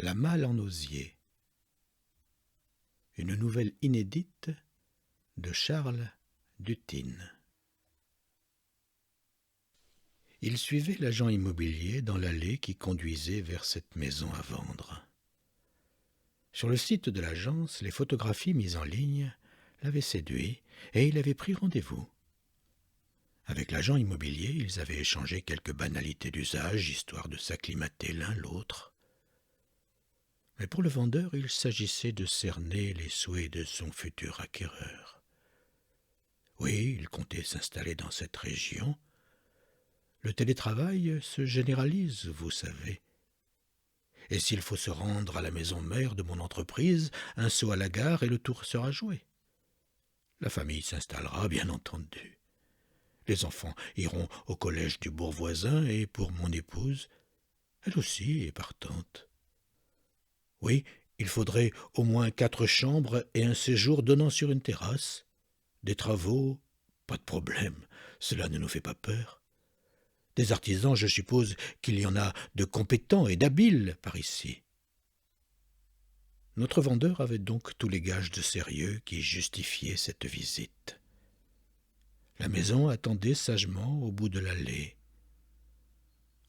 La malle en osier. Une nouvelle inédite de Charles Dutine. Il suivait l'agent immobilier dans l'allée qui conduisait vers cette maison à vendre. Sur le site de l'agence, les photographies mises en ligne l'avaient séduit et il avait pris rendez-vous. Avec l'agent immobilier, ils avaient échangé quelques banalités d'usage, histoire de s'acclimater l'un l'autre. Mais pour le vendeur, il s'agissait de cerner les souhaits de son futur acquéreur. Oui, il comptait s'installer dans cette région. Le télétravail se généralise, vous savez. Et s'il faut se rendre à la maison mère de mon entreprise, un saut à la gare et le tour sera joué. La famille s'installera, bien entendu. Les enfants iront au collège du bourg voisin et pour mon épouse, elle aussi est partante. Oui, il faudrait au moins 4 chambres et un séjour donnant sur une terrasse. Des travaux, pas de problème, cela ne nous fait pas peur. Des artisans, je suppose qu'il y en a de compétents et d'habiles par ici. Notre vendeur avait donc tous les gages de sérieux qui justifiaient cette visite. La maison attendait sagement au bout de l'allée.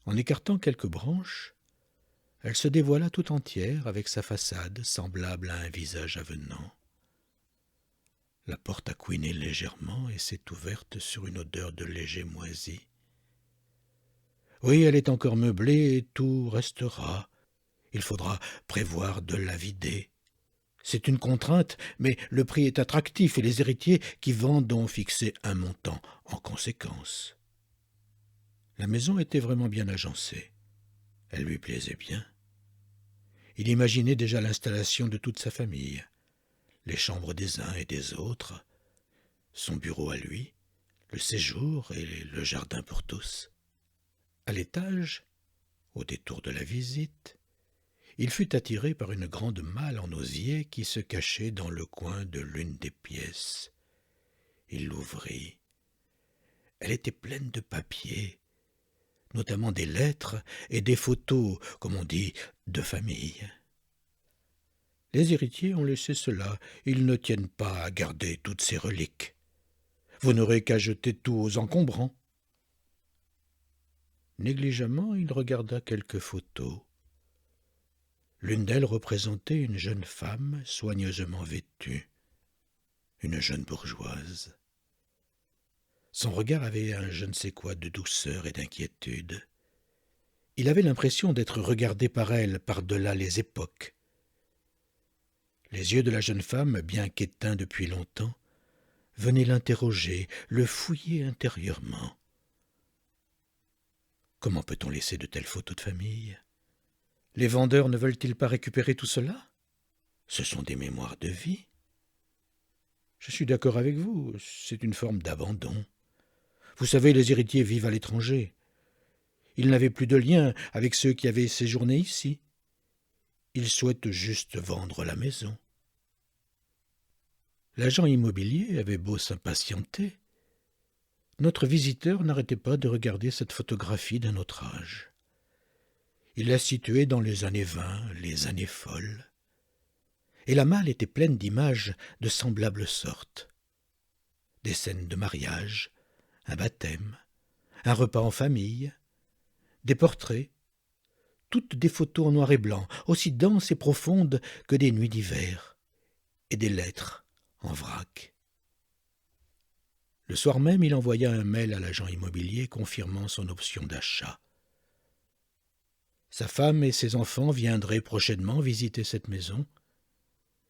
En écartant quelques branches, elle se dévoila tout entière avec sa façade semblable à un visage avenant. La porte a couiné légèrement et s'est ouverte sur une odeur de léger moisi. Oui, elle est encore meublée et tout restera. Il faudra prévoir de la vider. C'est une contrainte, mais le prix est attractif et les héritiers qui vendent ont fixé un montant en conséquence. La maison était vraiment bien agencée. Elle lui plaisait bien. Il imaginait déjà l'installation de toute sa famille, les chambres des uns et des autres, son bureau à lui, le séjour et le jardin pour tous. À l'étage, au détour de la visite, il fut attiré par une grande malle en osier qui se cachait dans le coin de l'une des pièces. Il l'ouvrit. Elle était pleine de papiers, notamment des lettres et des photos, comme on dit, de famille. Les héritiers ont laissé cela, ils ne tiennent pas à garder toutes ces reliques. Vous n'aurez qu'à jeter tout aux encombrants. Négligemment, il regarda quelques photos. L'une d'elles représentait une jeune femme soigneusement vêtue, une jeune bourgeoise. Son regard avait un je ne sais quoi de douceur et d'inquiétude. Il avait l'impression d'être regardé par elle par-delà les époques. Les yeux de la jeune femme, bien qu'éteints depuis longtemps, venaient l'interroger, le fouiller intérieurement. Comment peut-on laisser de telles photos de famille ? Les vendeurs ne veulent-ils pas récupérer tout cela ? Ce sont des mémoires de vie. Je suis d'accord avec vous, c'est une forme d'abandon. Vous savez, les héritiers vivent à l'étranger. Ils n'avaient plus de lien avec ceux qui avaient séjourné ici. Ils souhaitent juste vendre la maison. L'agent immobilier avait beau s'impatienter. Notre visiteur n'arrêtait pas de regarder cette photographie d'un autre âge. Il la situait dans les années 20, les années folles. Et la malle était pleine d'images de semblables sortes. Des scènes de mariage, un baptême, un repas en famille, des portraits, toutes des photos en noir et blanc, aussi denses et profondes que des nuits d'hiver, et des lettres en vrac. Le soir même, il envoya un mail à l'agent immobilier confirmant son option d'achat. Sa femme et ses enfants viendraient prochainement visiter cette maison.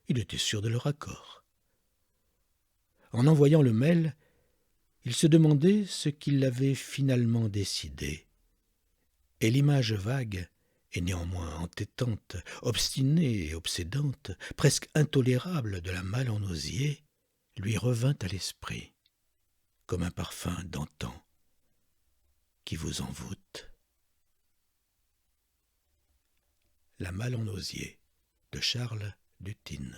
Il était sûr de leur accord. En envoyant le mail, il se demandait ce qu'il avait finalement décidé. Et l'image vague, et néanmoins entêtante, obstinée et obsédante, presque intolérable de la malle en osier, lui revint à l'esprit, comme un parfum d'antan qui vous envoûte. La malle en osier de Charles Dutine.